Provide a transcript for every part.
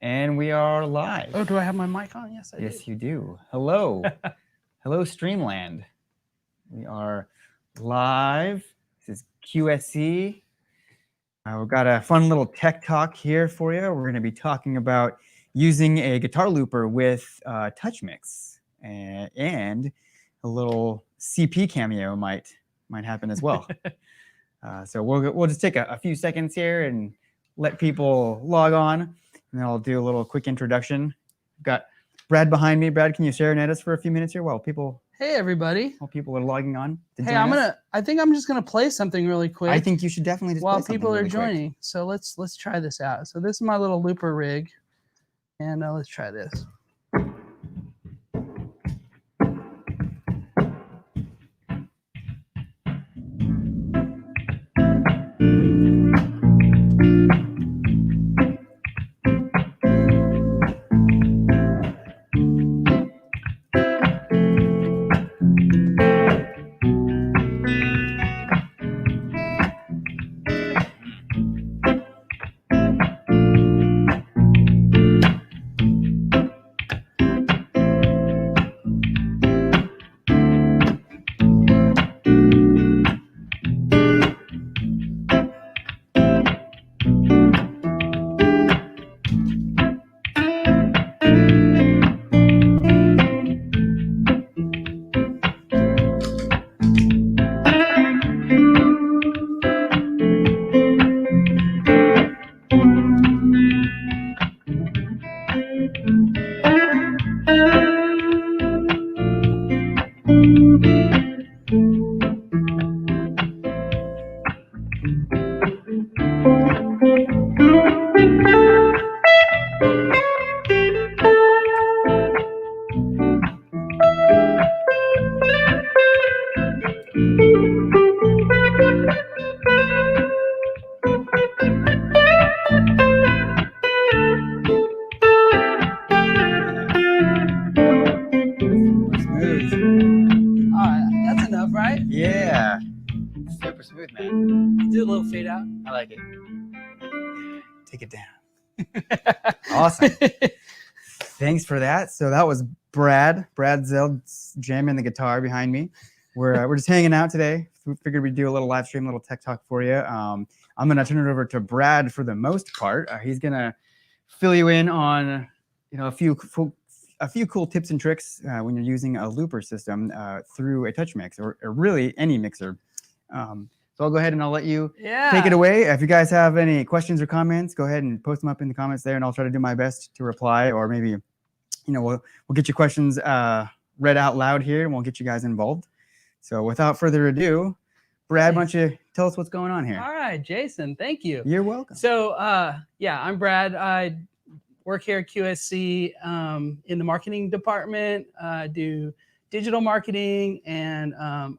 And we are live. Oh, do I have my mic on? Yes, I do. Yes, you do. Hello. Hello, Streamland. We are live. This is QSC. We've got a fun little tech talk here for you. We're going to be talking about using a guitar looper with TouchMix, and a little CP cameo might happen as well. So we'll just take a few seconds here and let people log on, and then I'll do a little quick introduction. We've got Brad behind me. Brad, can you serenade us for a few minutes here while people? Hey, everybody. While people are logging on. Hey, I think I'm just gonna play something really quick. I think you should definitely just while play people are really joining. Quick. So let's try this out. So this is my little looper rig, and let's try this. Yeah. Super smooth, man. Do a little fade out. I like it. Take it down. Awesome. Thanks for that. So that was Brad. Brad Zeld's jamming the guitar behind me. We're just hanging out today. We figured we'd do a little live stream, a little tech talk for you. I'm going to turn it over to Brad for the most part. He's going to fill you in on, a few cool tips and tricks when you're using a looper system through a TouchMix or really any mixer. So I'll go ahead and I'll let you take it away. If you guys have any questions or comments, go ahead and post them up in the comments there, and I'll try to do my best to reply, or maybe, we'll get your questions read out loud here, and we'll get you guys involved. So without further ado, Brad, why don't you tell us what's going on here? All right, Jason, thank you. You're welcome. So I'm Brad. I work here at QSC in the marketing department. Do digital marketing and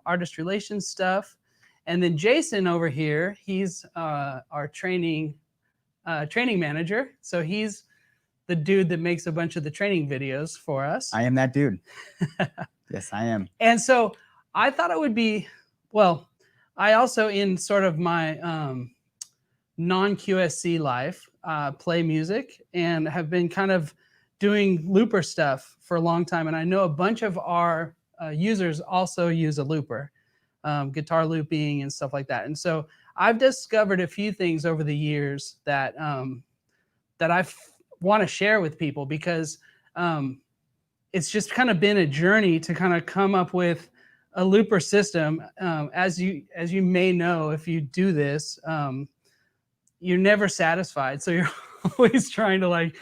artist relations stuff. And then Jason over here, he's our training manager. So he's the dude that makes a bunch of the training videos for us. I am that dude. Yes, I am. And so I thought it would be, I also, in sort of my non-QSC life, play music and have been kind of doing looper stuff for a long time. And I know a bunch of our users also use a looper. Guitar looping and stuff like that. And so I've discovered a few things over the years that I want to share with people, because it's just kind of been a journey to kind of come up with a looper system. As you may know, if you do this, you're never satisfied. So you're always trying to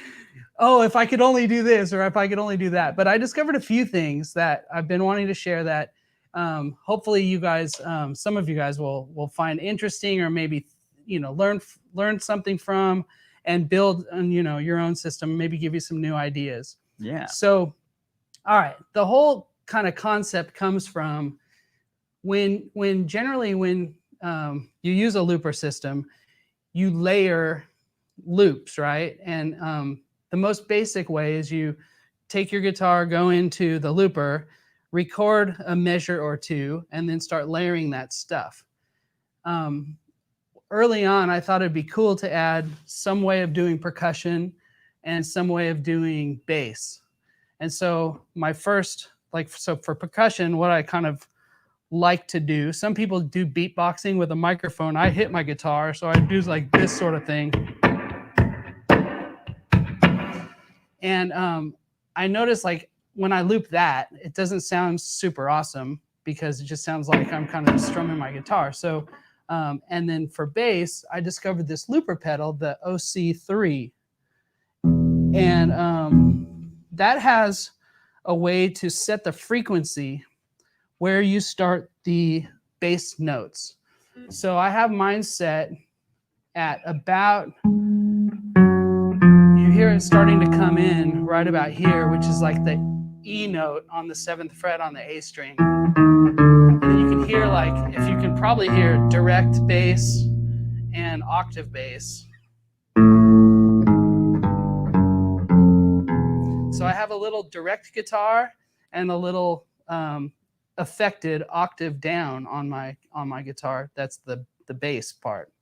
if I could only do this, or if I could only do that. But I discovered a few things that I've been wanting to share that hopefully you guys, some of you guys will find interesting, or maybe, learn something from, and build on, your own system, maybe give you some new ideas. Yeah. So, all right. The whole kind of concept comes from when you use a looper system, you layer loops, right? And the most basic way is you take your guitar, go into the looper, record a measure or two, and then start layering that stuff. Early on, I thought it'd be cool to add some way of doing percussion and some way of doing bass. And so my first, so for percussion, what I kind of like to do, some people do beatboxing with a microphone. I hit my guitar, so I do like this sort of thing. And I notice like when I loop that, it doesn't sound super awesome because it just sounds like I'm kind of strumming my guitar. So, and then for bass, I discovered this looper pedal, the OC3. And that has a way to set the frequency where you start the bass notes. So I have mine set at about, you hear it starting to come in right about here, which is like the E note on the 7th fret on the A string. And then you can hear if you can probably hear direct bass and octave bass. So I have a little direct guitar and a little affected octave down on my guitar. That's the bass part.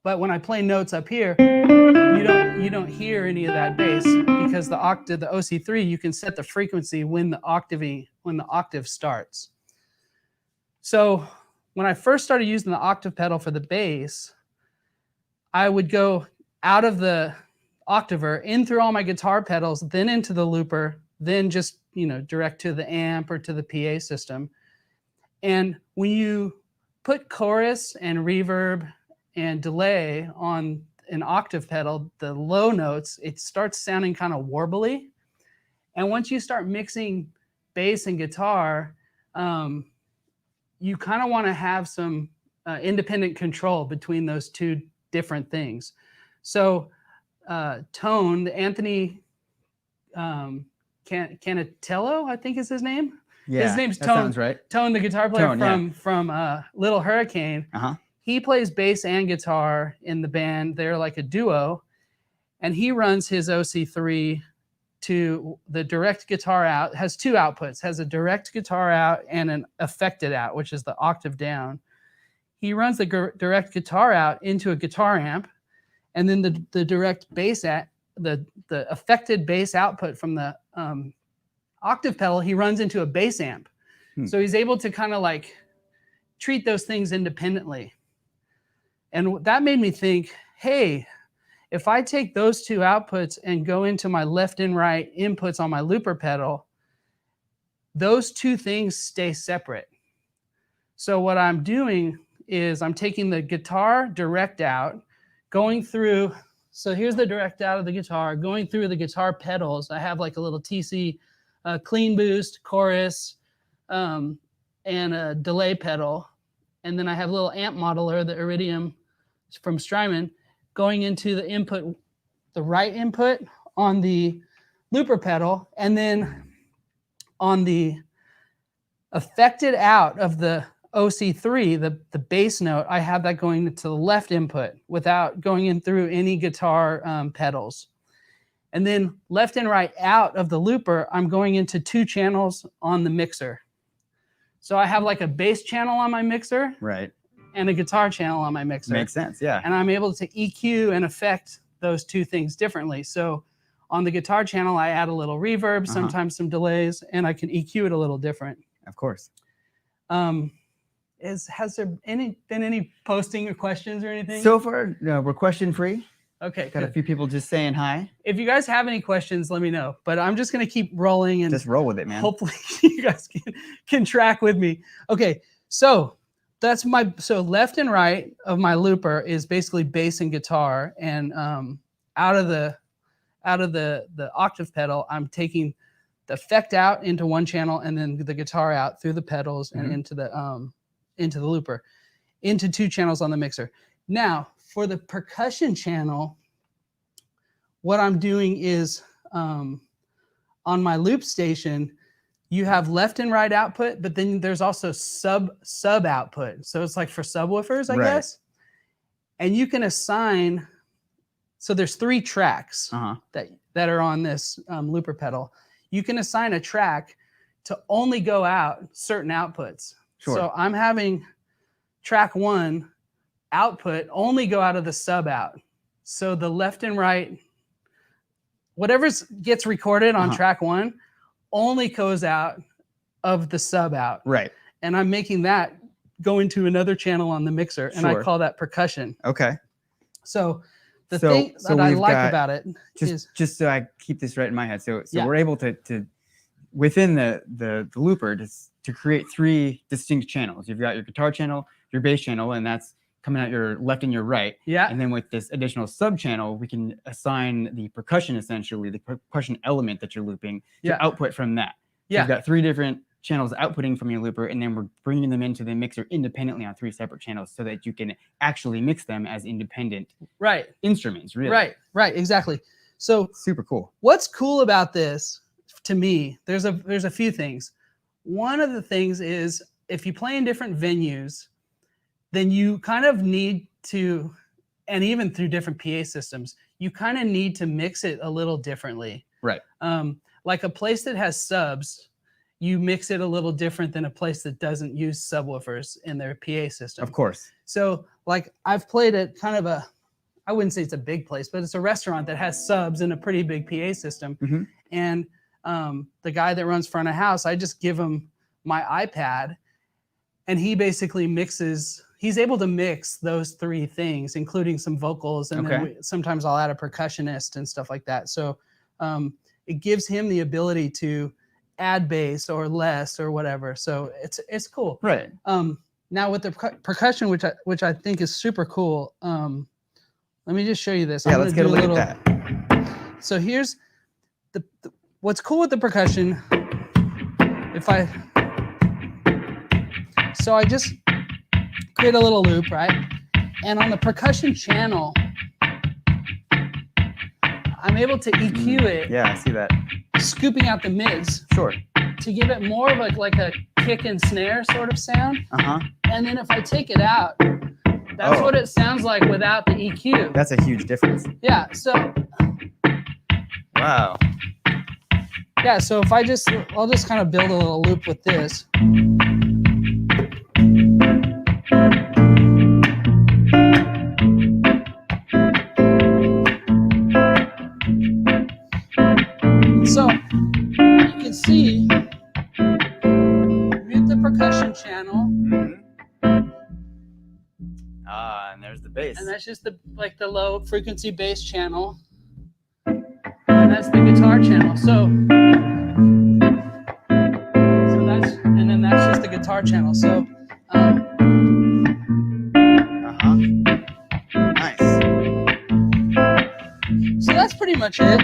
But when I play notes up here, you don't hear any of that bass because the OC3, you can set the frequency when the octave starts. So when I first started using the octave pedal for the bass, I would go out of the octaver, in through all my guitar pedals, then into the looper, then just direct to the amp or to the PA system. And when you put chorus and reverb and delay on an octave pedal, the low notes, it starts sounding kind of warbly. And once you start mixing bass and guitar, you kind of want to have some independent control between those two different things. So Tone, Anthony Canatello, I think is his name. Yeah, his name's that Tone. Sounds right. Tone, the guitar player from Little Hurricane. Uh-huh. He plays bass and guitar in the band. They're like a duo, and he runs his OC3 to the direct guitar out. Has two outputs. Has a direct guitar out and an affected out, which is the octave down. He runs the direct guitar out into a guitar amp, and then the direct bass the affected bass output from the octave pedal, he runs into a bass amp. So he's able to kind of like treat those things independently. And that made me think, hey, if I take those two outputs and go into my left and right inputs on my looper pedal, those two things stay separate. So what I'm doing is I'm taking the guitar direct out, going through, so here's the direct out of the guitar, going through the guitar pedals. I have like a little TC clean boost, chorus, and a delay pedal. And then I have a little amp modeler, the Iridium from Strymon, going into the input, the right input on the looper pedal, and then on the affected out of the OC3, the bass note, I have that going to the left input without going in through any guitar pedals. And then left and right out of the looper, I'm going into two channels on the mixer. So I have like a bass channel on my mixer. Right. And a guitar channel on my mixer. Makes sense, yeah. And I'm able to EQ and affect those two things differently. So on the guitar channel, I add a little reverb, sometimes some delays, and I can EQ it a little different. Of course. Has there been any posting or questions or anything? So far, we're question free. Okay. Got a few people just saying hi. If you guys have any questions, let me know. But I'm just going to keep rolling and just roll with it, man. Hopefully you guys can track with me. Okay. So that's so left and right of my looper is basically bass and guitar. And out of the octave pedal, I'm taking the effect out into one channel and then the guitar out through the pedals and into the looper, into two channels on the mixer. Now, for the percussion channel, what I'm doing is on my loop station, you have left and right output, but then there's also sub output. So it's like for subwoofers, I guess. And you can assign, so there's 3 tracks that are on this looper pedal. You can assign a track to only go out certain outputs. Sure. So I'm having track 1 output only go out of the sub out. So the left and right whatever gets recorded on Uh-huh. track 1 only goes out of the sub out. Right. And I'm making that go into another channel on the mixer, and I Sure. call that percussion. Okay. So the So- thing so that I we've like got- about it is Just so I keep this right in my head. So Yeah. we're able to within the looper to create 3 distinct channels. You've got your guitar channel, your bass channel, and that's coming out your left and your right. yeah, And then with this additional sub channel, we can assign the percussion, essentially the percussion element that you're looping, to Yeah. output from that. So Yeah. you've got 3 different channels outputting from your looper, and then we're bringing them into the mixer independently on 3 separate channels, so that you can actually mix them as independent right, instruments. Really, right, exactly. So super cool. what's cool about this to me, there's a few things. One of the things is if you play in different venues, then you kind of need to, and even through different PA systems, you kind of need to mix it a little differently. Right. Like a place that has subs, you mix it a little different than a place that doesn't use subwoofers in their PA system. Of course. So like I've played at kind of I wouldn't say it's a big place, but it's a restaurant that has subs and a pretty big PA system. Mhm. And the guy that runs front of house, I just give him my iPad, and he basically mixes. He's able to mix those 3 things, including some vocals, and then sometimes I'll add a percussionist and stuff like that. So it gives him the ability to add bass or less or whatever. So it's cool. Right. Now with the percussion, which I think is super cool. Let me just show you this. Yeah, I'm let's gonna get a do look at that. So here's the what's cool with the percussion. So I just create a little loop, right? And on the percussion channel, I'm able to EQ it, Yeah, I see that. scooping out the mids Sure. to give it more of like a kick and snare sort of sound. Uh-huh. And then if I take it out, that's Oh. what it sounds like without the EQ. That's a huge difference. Yeah. So Wow. yeah. So if I'll just kind of build a little loop with this. So you can see mute the percussion channel, And there's the bass. and that's just the low frequency bass channel, and that's the guitar channel. So and then that's just the guitar channel. So Uh-huh. Nice. so that's pretty much it.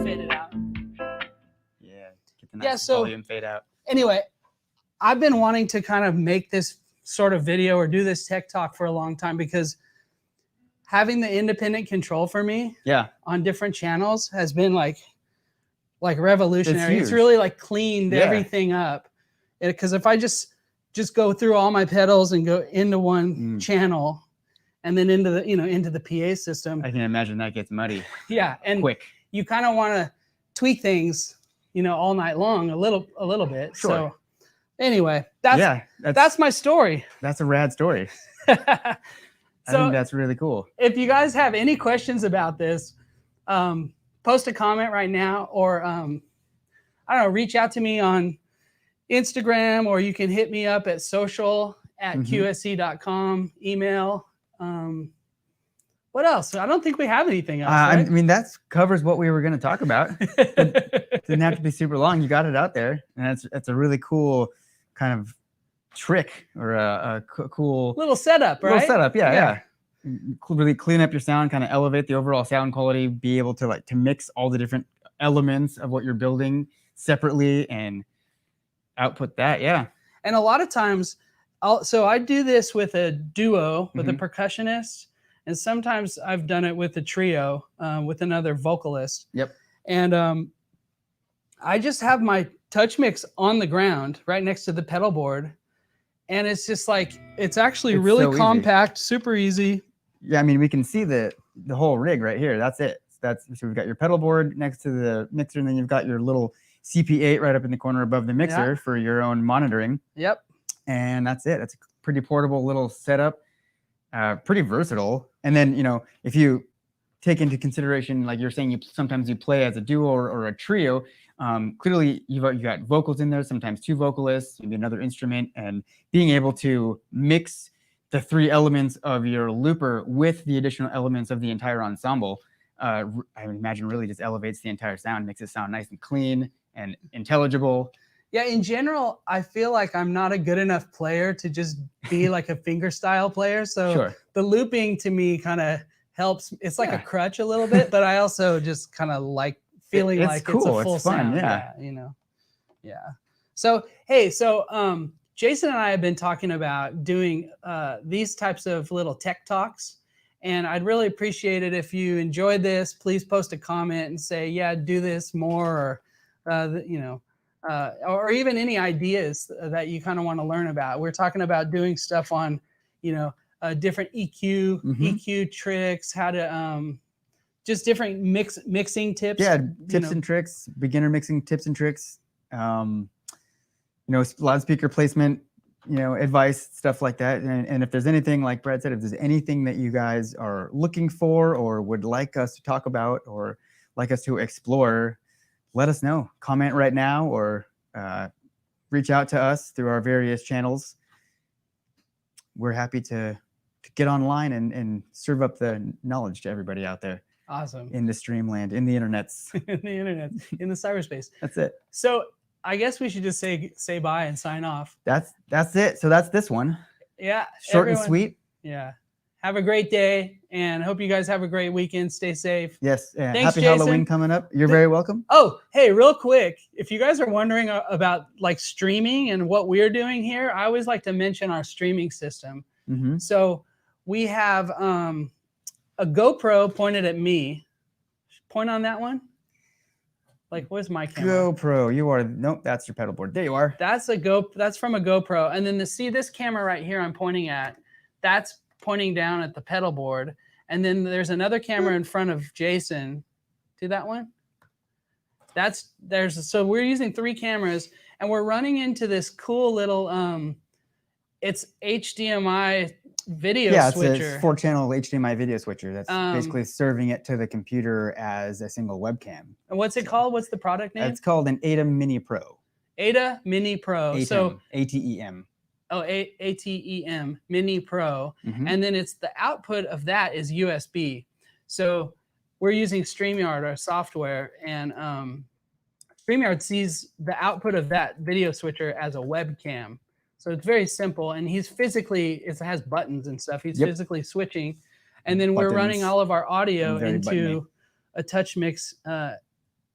Fade it out. Yeah. Get the nice Yeah, so- volume fade out. Anyway, I've been wanting to kind of make this sort of video or do this tech talk for a long time, because having the independent control for me Yeah. on different channels has been like revolutionary. It's huge. really like cleaned Yeah. everything up. Because if I just go through all my pedals and go into one channel and then into the PA system, I can imagine that gets muddy yeah, and quick. you kind of want to tweak things, all night long a little bit. Sure. So anyway, that's my story. That's a rad story. So I think that's really cool. if you guys have any questions about this, post a comment right now, or I don't know, reach out to me on Instagram, or you can hit me up at social@qsc.com, email. What else? I don't think we have anything else. I Right? mean, that covers what we were going to talk about. Didn't have to be super long. You got it out there, and that's a really cool kind of trick, or a cool Little setup, right? little setup. Yeah. Really clean up your sound, kind of elevate the overall sound quality. Be able to to mix all the different elements of what you're building separately and output that. Yeah. And a lot of times, so I do this with a duo with a Mhm. percussionist, and sometimes I've done it with a trio with another vocalist. Yep. And I just have my TouchMix on the ground right next to the pedal board, and it's just like it's actually It's really so easy. compact, super easy. Yeah, I mean, we can see the whole rig right here. That's it. So we've got your pedal board next to the mixer, and then you've got your little CP8 right up in the corner above the mixer for your own monitoring. Yep. And that's it. It's a pretty portable little setup. pretty versatile. And then, you know, if you take into consideration, like you're saying, sometimes you play as a duo or a trio. Clearly, you've got vocals in there, sometimes 2 vocalists, maybe another instrument, and being able to mix the 3 elements of your looper with the additional elements of the entire ensemble, I would imagine really just elevates the entire sound, makes it sound nice and clean and intelligible. Yeah, in general, I feel like I'm not a good enough player to just be like a fingerstyle player. So the looping to me kind of helps. It's like a crutch a little bit, but I also just kind of like feeling it's like cool. It's a full it's fun, sound. Yeah, you know. Yeah. So hey, Jason and I have been talking about doing these types of little tech talks, and I'd really appreciate it if you enjoyed this. Please post a comment and say, yeah, do this more, or you know. Or even any ideas that you kind of want to learn about. We're talking about doing stuff on, you know, different EQ tricks, how to just different mixing tips. Yeah, tips and tricks, beginner mixing tips and tricks. You know, loudspeaker placement, you know, advice, stuff like that. And if there's anything, like Brad said, if there's anything that you guys are looking for or would like us to talk about or like us to explore, let us know. Comment right now or reach out to us through our various channels. We're happy to get online and serve up the knowledge to everybody out there. Awesome. In the streamland, in the internets. In the internet, in the cyberspace. That's it. So I guess we should just say bye and sign off. That's it. So that's this one. Yeah. Short and sweet. Yeah. Have a great day, and hope you guys have a great weekend. Stay safe. Yes. Thanks, happy Jason. Halloween coming up. You're very welcome. Oh, hey, real quick, if you guys are wondering about like streaming and what we're doing here, I always like to mention our streaming system. So we have a GoPro pointed at me. Point on that one. Like, where's my camera? GoPro. You are nope. That's your pedal board. There you are. That's That's from a GoPro, and then see this camera right here I'm pointing at. That's pointing down at the pedal board, and then there's another camera in front of Jason. Do that one. So we're using 3 cameras, and we're running into this cool little it's HDMI video switcher. It's a 4-channel HDMI video switcher that's basically serving it to the computer as a single webcam. And what's it called? What's the product name? It's called an ATEM Mini Pro. ATEM Mini Pro. ATEM, so ATEM. Oh, ATEM Mini Pro. And then it's the output of that is USB. So we're using StreamYard, our software, and StreamYard sees the output of that video switcher as a webcam. So it's very simple, and he's physically, it has buttons and stuff. He's physically switching. And then we're running all of our audio into a TouchMix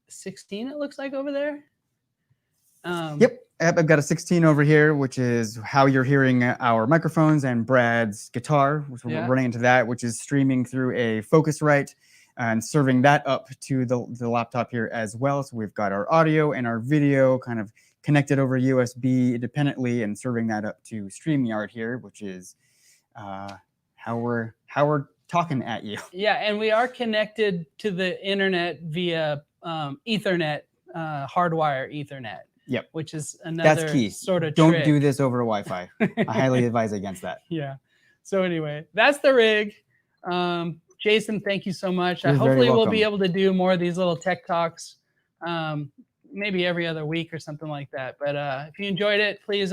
16, it looks like over there. I've got a 16 over here, which is how you're hearing our microphones and Brad's guitar, which we're running into that, which is streaming through a Focusrite and serving that up to the laptop here as well. So we've got our audio and our video kind of connected over USB independently and serving that up to StreamYard here, which is how we're talking at you. Yeah, and we are connected to the internet via Ethernet, hardwire Ethernet. Yep. Which is another That's key. Sort of Don't trick. do this over Wi-Fi. I highly advise against that. Yeah. So anyway, that's the rig. Jason, thank you so much. You're Hopefully very we'll be welcome. able to do more of these little tech talks, maybe every other week or something like that. But if you enjoyed it, please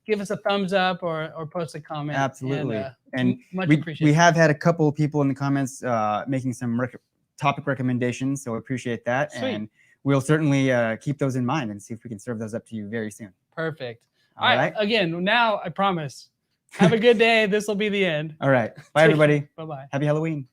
give us a thumbs up or post a comment. Absolutely. And much we appreciated. have had a couple of people in the comments making some topic recommendations, so I appreciate that. Sweet. And we'll certainly keep those in mind and see if we can serve those up to you very soon. Perfect. All right. Again, now I promise. Have a good day. This will be the end. All right. Bye, everybody. Bye-bye. Happy Halloween.